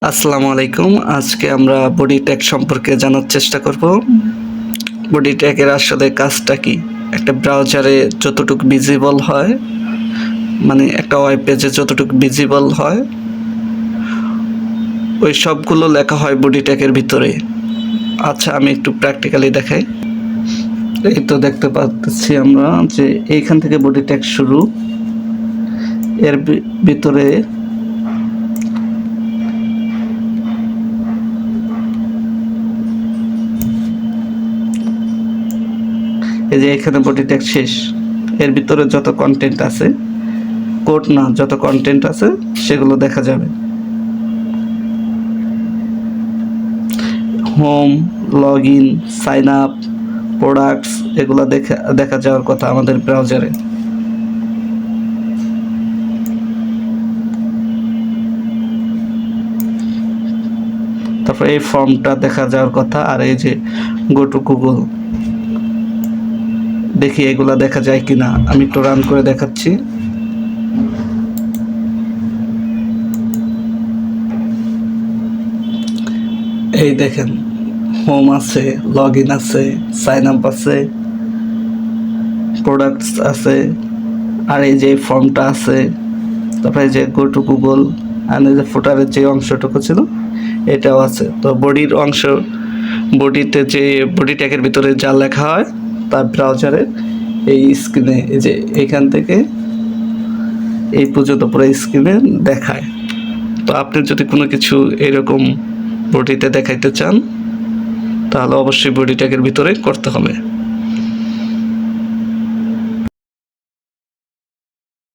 আসসালামু আলাইকুম। আজকে আমরা বডি ট্যাগ সম্পর্কে জানার চেষ্টা করব। বডি ট্যাগের আসলে কাজটা কি? একটা ব্রাউজারে যতটুকু ভিজিবল হয়, মানে একটা ওয়েব পেজে যতটুকু ভিজিবল হয়, ওই সবগুলো লেখা হয় বডি ট্যাগের ভিতরে। আচ্ছা, আমি একটু প্র্যাকটিক্যালি দেখাই। এই তো দেখতে পাচ্ছি আমরা যে এইখান থেকে বডি ট্যাগ শুরু, এর ভিতরে এই যে এখানে বডি ট্যাগ শেষ। এর ভিতরে যত কন্টেন্ট আছে, কোড না, যত কন্টেন্ট আছে সেগুলো দেখা যাবে। Home, log in, sign up, products, এগুলো দেখা যাওয়ার কথা আমাদের ব্রাউজারে। তারপর এই ফর্মটা দেখা যাওয়ার কথা, আর এই যে গো টু গুগল, দেখি এগুলা দেখা যায় কিনা। আমি একটু রান করে দেখাচ্ছি। এই দেখেন, হোম আছে, লগ ইন আছে, সাইন আপ আছে, প্রোডাক্টস আছে, আর এই যে ফর্মটা আছে। তারপরে যে গো টু গুগল, আর এই যে ফুটারের যে অংশটুকু ছিল এটাও আছে। তো বডির অংশ, বডিতে যে বডি ট্যাগের ভিতরে যা লেখা হয় তার ব্রাউজারে এই স্ক্রিনে, এই যে এখান থেকে এই পর্যন্ত পুরো স্ক্রিনে দেখায়। তো আপনি যদি কোনো কিছু এরকম বডিতে দেখাইতে চান তাহলে অবশ্যই বডি ট্যাগের ভিতরে করতে হবে।